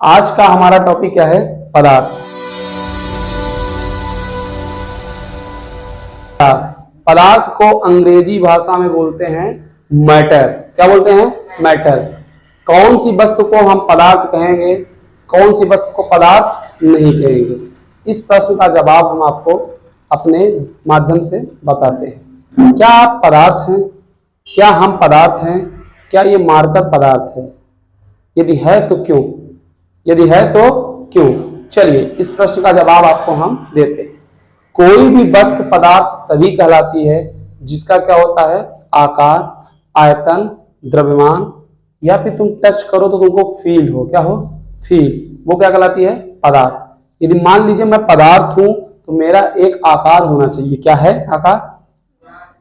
आज का हमारा टॉपिक क्या है? पदार्थ। पदार्थ को अंग्रेजी भाषा में बोलते हैं मैटर। क्या बोलते हैं? मैटर। कौन सी वस्तु को हम पदार्थ कहेंगे, कौन सी वस्तु को पदार्थ नहीं कहेंगे? इस प्रश्न का जवाब हम आपको अपने माध्यम से बताते हैं। क्या आप पदार्थ हैं? क्या हम पदार्थ हैं? क्या ये मार्कर पदार्थ है? यदि है तो क्यों? यदि है तो क्यों? चलिए इस प्रश्न का जवाब आपको हम देते हैं। कोई भी वस्तु पदार्थ तभी कहलाती है जिसका क्या होता है? आकार, आयतन, द्रव्यमान, या फिर तुम टच करो तो तुमको फील हो। क्या हो? फील। वो क्या कहलाती है? पदार्थ। यदि मान लीजिए मैं पदार्थ हूं तो मेरा एक आकार होना चाहिए। क्या है? आकार।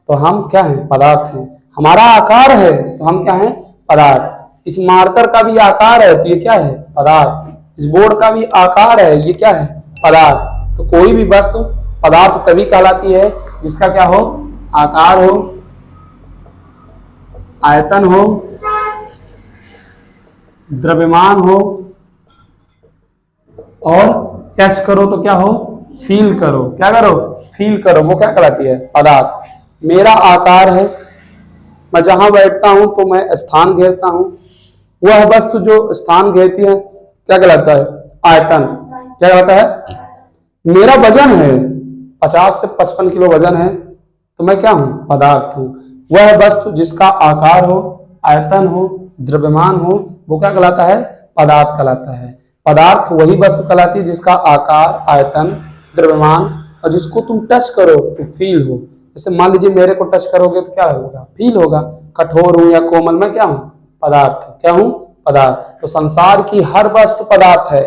तो हम क्या हैं? पदार्थ हैं। हमारा आकार है तो हम क्या हैं? पदार्थ। इस मार्कर का भी आकार है तो ये क्या है? पदार्थ। इस बोर्ड का भी आकार है, ये क्या है? पदार्थ। तो कोई भी वस्तु पदार्थ तभी कहलाती है जिसका क्या हो? आकार हो, आयतन हो, द्रव्यमान हो और टच करो तो क्या हो? फील करो। क्या करो? फील करो। वो क्या कहलाती है? पदार्थ। मेरा आकार है, मैं जहां बैठता हूं तो मैं स्थान घेरता हूं। वह वस्तु जो स्थान घेरती है क्या कहलाता है? आयतन। क्या कहलाता है? मेरा वजन है 50 से 55 किलो वजन है तो मैं क्या हूं? पदार्थ हूं। वह वस्तु जिसका आकार हो, आयतन हो, द्रव्यमान हो, वो क्या कहलाता है? पदार्थ कहलाता है। पदार्थ वही वस्तु कहलाती है जिसका आकार, आयतन, द्रव्यमान और जिसको तुम टच करो तो फील हो। जैसे मान लीजिए मेरे को टच करोगे तो क्या होगा? फील होगा। कठोर हूं या कोमल, मैं क्या हूं? पदार्थ। क्या हूं? पदार्थ। तो संसार की हर वस्तु पदार्थ है।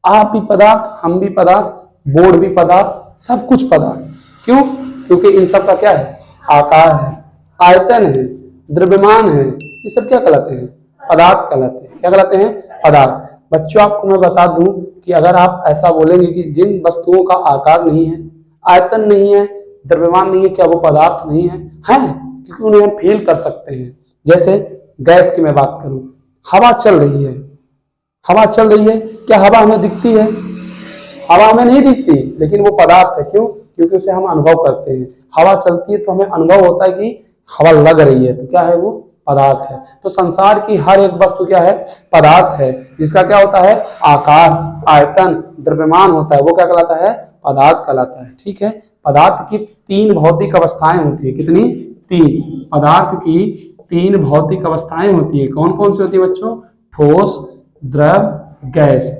आप भी पदार्थ, हम भी पदार्थ, बोर्ड भी पदार्थ, सब कुछ पदार्थ। क्यों? क्योंकि इन सब का क्या है? आकार है, आयतन है, द्रव्यमान है। ये सब क्या कहलाते हैं? पदार्थ कहलाते हैं। क्या कहलाते हैं? पदार्थ। बच्चों आपको मैं बता दूं कि अगर आप ऐसा बोलेंगे कि जिन वस्तुओं का आकार नहीं है, आयतन नहीं है, द्रव्यमान नहीं है, क्या वो पदार्थ नहीं है? है, क्योंकि उन्हें हम फील कर सकते हैं। जैसे गैस की मैं बात करूं, हवा चल रही है, हवा चल रही है, क्या हवा हमें दिखती है? हवा हमें नहीं दिखती, लेकिन वो पदार्थ है। क्यों? क्योंकि उसे हम अनुभव करते हैं। हवा चलती है तो हमें अनुभव होता है कि हवा लग रही है, तो क्या है? वो पदार्थ है। तो संसार की हर एक वस्तु क्या है? पदार्थ है, जिसका क्या होता है? आकार, आयतन, द्रव्यमान होता है। वो क्या कहलाता है? पदार्थ कहलाता है। ठीक है। पदार्थ की 3 भौतिक अवस्थाएं होती है। कितनी? 3। पदार्थ की 3 भौतिक अवस्थाएं होती है। कौन कौन सी होती है बच्चों? ठोस, द्रव, गैस।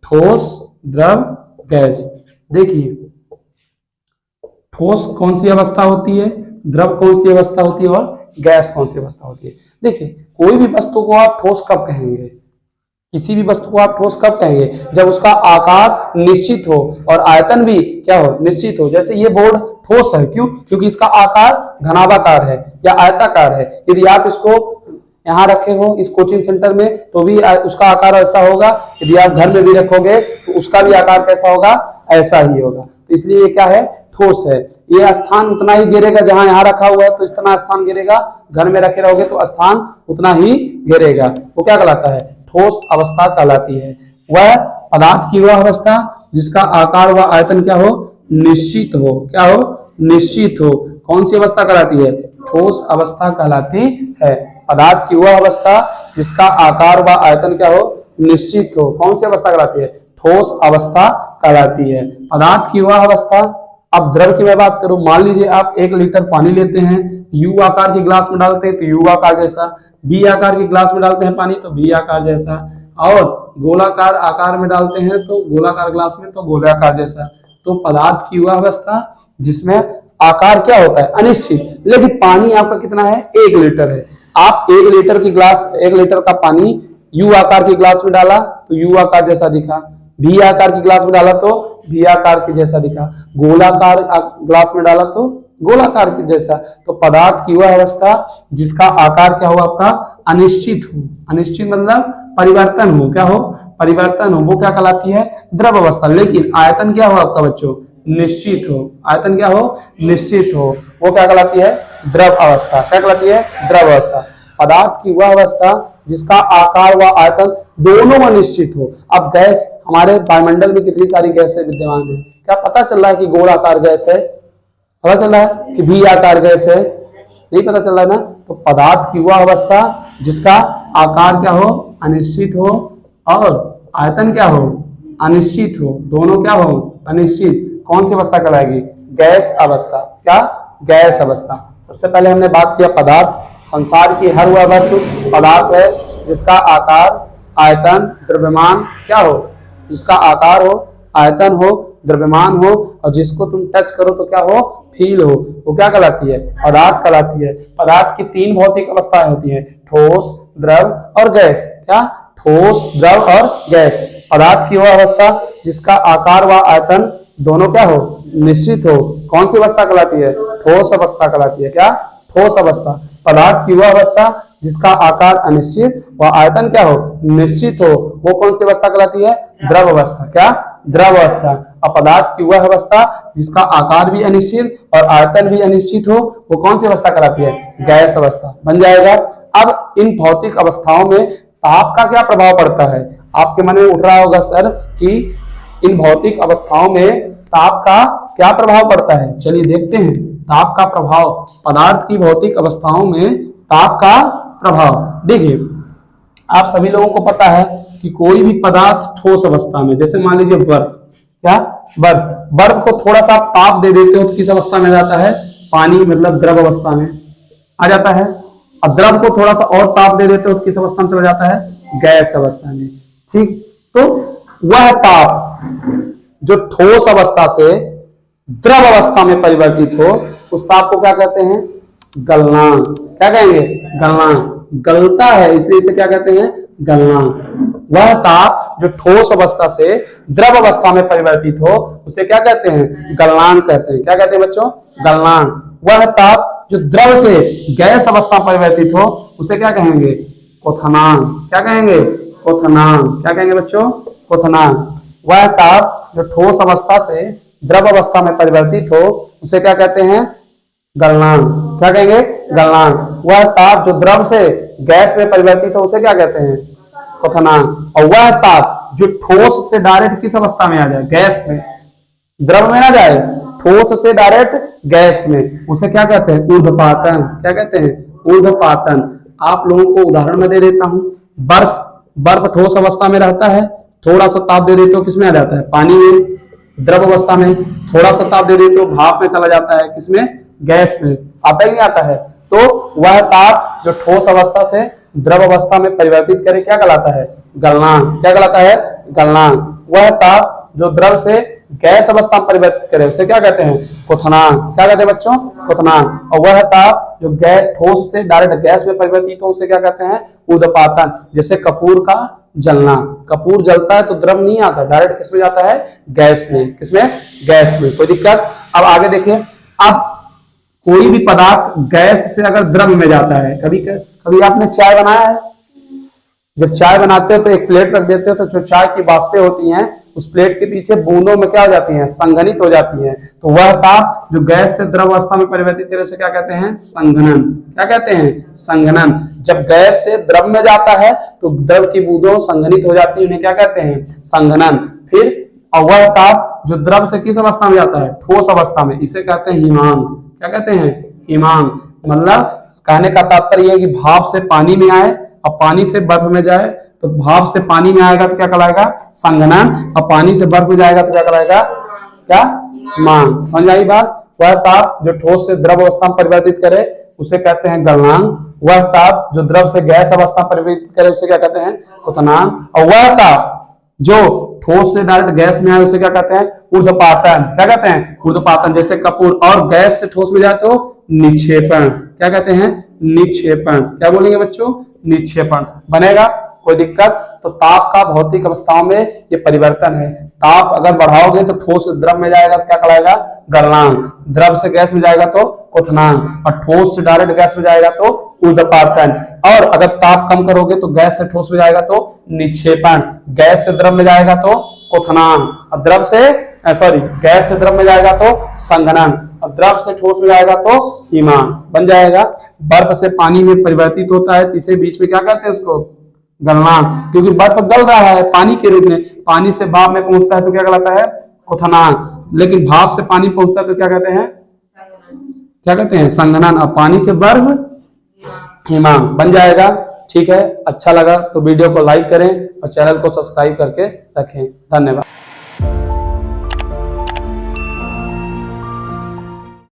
ठोस, द्रव, गैस। देखिए ठोस कौन सी अवस्था होती है, द्रव कौन सी अवस्था होती है और गैस कौन सी अवस्था होती है। देखिए कोई भी वस्तु को आप ठोस कब कहेंगे? किसी भी वस्तु को आप ठोस कब कहेंगे? जब उसका आकार निश्चित हो और आयतन भी क्या हो? निश्चित हो। जैसे ये बोर्ड ठोस है। क्यों? क्योंकि इसका आकार घनाभाकार है या आयताकार है। यदि आप इसको यहाँ रखे हो इस कोचिंग सेंटर में तो भी उसका आकार ऐसा होगा। यदि आप घर में भी रखोगे तो उसका भी आकार कैसा होगा? ऐसा ही होगा। तो इसलिए ये क्या है? ठोस है। ये स्थान उतना ही घेरेगा जहां यहाँ रखा हुआ है, तो इतना स्थान घेरेगा। घर में रखे रहोगे तो स्थान उतना ही घेरेगा। वो क्या कहलाता है? ठोस अवस्था कहलाती है। वह पदार्थ की वह अवस्था जिसका आकार व आयतन क्या हो? निश्चित हो। क्या हो? निश्चित हो। कौन सी अवस्था कहलाती है? ठोस अवस्था कहलाती है। पदार्थ की वह अवस्था जिसका आकार व आयतन क्या हो? निश्चित हो। कौन सी अवस्था कहलाती है? ठोस अवस्था कहलाती है। पदार्थ की वह अवस्था। अब द्रव की मैं बात करूं, मान लीजिए आप 1 लीटर पानी लेते हैं, यू आकार के ग्लास में डालते हैं तो यू आकार जैसा, बी आकार के ग्लास में डालते हैं पानी तो बी आकार जैसा, और गोलाकार आकार में डालते हैं तो गोलाकार ग्लास में तो गोलाकार जैसा। तो पदार्थ की वह अवस्था जिसमें आकार क्या होता है? अनिश्चित। लेकिन पानी आपका कितना है? 1 लीटर है। आप 1 लीटर की ग्लास, 1 लीटर का पानी यू आकार के ग्लास में डाला तो यू आकार जैसा दिखा, भी आकार की ग्लास में डाला तो भी आकार के जैसा दिखा, गोलाकार ग्लास में डाला तो गोलाकार के जैसा। तो पदार्थ की वह अवस्था जिसका आकार क्या हो? आपका अनिश्चित हो। अनिश्चित मतलब परिवर्तन हो। क्या हो? परिवर्तन हो। वो क्या कहलाती है? द्रव अवस्था। लेकिन आयतन क्या हो आपका बच्चों? निश्चित हो। आयतन क्या हो? निश्चित हो। वो क्या कहलाती है? द्रव अवस्था। क्या कहलाती है? द्रव अवस्था। पदार्थ की वह अवस्था जिसका आकार व आयतन दोनों अनिश्चित हो। अब गैस, हमारे वायुमंडल में कितनी सारी गैसें विद्यमान है? क्या पता चल रहा है कि गोलाकार गैस है? पता चल रहा है कि भी आकार गैस है? नहीं पता चल रहा है ना। तो पदार्थ की वह अवस्था जिसका आकार क्या हो? अनिश्चित हो, और आयतन क्या हो? अनिश्चित हो, दोनों क्या हो? अनिश्चित। कौन सी अवस्था कहलाएगी? गैस अवस्था। क्या? गैस अवस्था। सबसे पहले हमने बात किया पदार्थ। संसार की हर वह वस्तु पदार्थ है जिसका आकार, आयतन, द्रव्यमान क्या हो? जिसका आकार हो, आयतन हो, द्रव्यमान हो, और जिसको तुम टच करो तो क्या हो? फील हो, वो क्या कहलाती है? पदार्थ कहलाती है। पदार्थ की तीन भौतिक अवस्थाएं होती हैं, ठोस, द्रव और गैस। क्या? ठोस, द्रव और गैस। पदार्थ की वह अवस्था जिसका आकार व आयतन दोनों क्या हो? निश्चित हो, कौन सी अवस्था कहलाती है? ठोस अवस्था कहलाती है। क्या? ठोस अवस्था। पदार्थ की वह अवस्था जिसका आकार अनिश्चित व आयतन क्या हो? निश्चित हो, वो कौन सी अवस्था कहलाती है? द्रव अवस्था। क्या? द्रव अवस्था। और पदार्थ की वह अवस्था जिसका आकार भी अनिश्चित और आयतन भी अनिश्चित हो, वो कौन सी अवस्था कहलाती है? गैस अवस्था। बन जाएगा। अब इन भौतिक अवस्थाओं में ताप का क्या प्रभाव पड़ता है? आपके मन में उठ रहा होगा सर कि इन भौतिक अवस्थाओं में ताप का क्या प्रभाव पड़ता है। चलिए देखते हैं ताप का प्रभाव, पदार्थ की भौतिक अवस्थाओं में ताप का प्रभाव। देखिए, आप सभी लोगों को पता है कि कोई भी पदार्थ ठोस अवस्था में, जैसे मान लीजिए बर्फ, क्या? बर्फ, बर्फ को थोड़ा सा ताप दे देते हो तो किस अवस्था में जाता है? पानी, मतलब द्रव अवस्था में आ जाता है। अब द्रव को थोड़ा सा और ताप दे देते हो तो किस अवस्था में चला जाता है? गैस अवस्था में। ठीक, तो वह ताप जो ठोस अवस्था से द्रव अवस्था में परिवर्तित हो, उस ताप को क्या कहते हैं? गलनांक। क्या कहेंगे? गलनांक। गलता है इसलिए इसे क्या कहते हैं? गलनांक। वह ताप जो ठोस अवस्था से द्रव अवस्था में परिवर्तित हो, उसे क्या कहते हैं? गलनांक कहते हैं। क्या कहते हैं बच्चों? गलनांक। वह ताप जो द्रव से गैस अवस्था परिवर्तित हो, उसे क्या कहेंगे? क्वथनांक। क्या कहेंगे? क्वथनांक। क्या कहेंगे बच्चों? क्वथनांक। वह ताप जो ठोस अवस्था से द्रव अवस्था में परिवर्तित हो, उसे क्या कहते हैं? गलनांक। क्या कहेंगे? गलनांक। वह ताप जो द्रव से गैस में परिवर्तित हो, उसे क्या कहते हैं? क्वथनांक। और वह ताप जो ठोस से डायरेक्ट किस अवस्था में आ जाए? गैस में, द्रव में ना जाए, ठोस से डायरेक्ट गैस में, उसे क्या कहते हैं? ऊर्ध्वपातन। क्या कहते हैं? ऊर्ध्वपातन। आप लोगों को उदाहरण में दे देता हूं। बर्फ, बर्फ ठोस अवस्था में रहता है, थोड़ा सा ताप दे देते हो किसमें आ जाता है? पानी में, द्रव अवस्था में। थोड़ा सा ताप दे देते हो भाप में चला जाता है, किसमें? गैस में। आता ही नहीं आता है। तो वह ताप जो ठोस अवस्था से द्रव अवस्था में परिवर्तित करे, क्या कहलाता है? गलनांक। क्या कहलाता है? गलनांक। वह ताप जो द्रव से गैस अवस्था में परिवर्तित करे, उसे क्या कहते हैं? क्वथनांक। क्या कहते हैं बच्चों? क्वथनांक। और वह ताप जो गैस, ठोस से डायरेक्ट गैस में परिवर्तित हो, उसे क्या कहते हैं? ऊर्ध्वपातन। जैसे कपूर का जलना, कपूर जलता है तो द्रव नहीं आता, डायरेक्ट किसमें जाता है? गैस में। किसमें? गैस में। कोई दिक्कत? अब आगे देखिए। अब कोई भी पदार्थ गैस से अगर द्रव में जाता है, कभी कभी आपने चाय बनाया है? जब चाय बनाते हो तो एक प्लेट रख देते हो, तो जो चाय की वाष्पें होती हैं उस प्लेट के पीछे बूंदों में क्या हो जाती हैं? संघनित हो जाती हैं। तो वह ताप जो गैस से द्रव अवस्था में परिवर्तित करे, उसे क्या कहते हैं? संघनन। क्या कहते हैं? संघनन। जब गैस से द्रव में जाता है तो द्रव की बूंदों संघनित हो जाती है, उन्हें क्या कहते हैं? संघनन। फिर वह ताप जो द्रव से किस अवस्था में जाता है? ठोस अवस्था में, इसे कहते हैं हिमांक। क्या कहते हैं? हिमांक। मतलब कहने का तात्पर्य है कि भाप से पानी में आए और पानी से बर्फ में जाए, तो भाप से पानी में आएगा तो क्या कहलाएगा? संघनन। और पानी से बर्फ में जाएगा तो क्या कहलाएगा? क्या? हिमांक। समझ आई बात? वह ताप जो ठोस से द्रव अवस्था में परिवर्तित करे, उसे कहते हैं गलनांक। वह ताप जो द्रव से गैस अवस्था में परिवर्तित करे, उसे क्या कहते हैं? क्वथनांक। और वह ताप जो ठोस से डायरेक्ट गैस में आए, उसे क्या कहते हैं? ऊर्ध्वपातन। क्या कहते हैं? ऊर्ध्वपातन। जैसे कपूर, और गैस से ठोस में जाते हो निक्षेपण। क्या कहते हैं? निक्षेपण। क्या बोलेंगे बच्चों? निक्षेपण। बनेगा? कोई दिक्कत? तो ताप का भौतिक अवस्थाओं में ये परिवर्तन है। ताप अगर बढ़ाओगे तो ठोस से द्रव में जाएगा तो क्या कहलाएगा? गलनांक। द्रव से गैस में जाएगा तो क्वथनांक। और ठोस से डायरेक्ट गैस में जाएगा तो ऊर्ध्वपातन। और अगर ताप कम करोगे तो गैस से ठोस में जाएगा तो निक्षेपण। गैस से द्रव में जाएगा तो क्वथनांक। और द्रव से सॉरी गैस से द्रव में जाएगा तो संघनन, और द्रव से ठोस में जाएगा तो हिमांक बन जाएगा। बर्फ से पानी में परिवर्तित होता है, तीसरे बीच में क्या कहते हैं उसको, गलनांक, क्योंकि बर्फ गल रहा है पानी के रूप में, पानी से भाप में पहुंचता है तो क्या कहलाता है, क्वथनांक, लेकिन भाप से पानी पहुंचता है तो क्या कहते हैं, संघनन, और पानी से बर्फ हिमांक बन जाएगा। ठीक है, अच्छा लगा तो वीडियो को लाइक करें और चैनल को सब्सक्राइब करके रखें। धन्यवाद।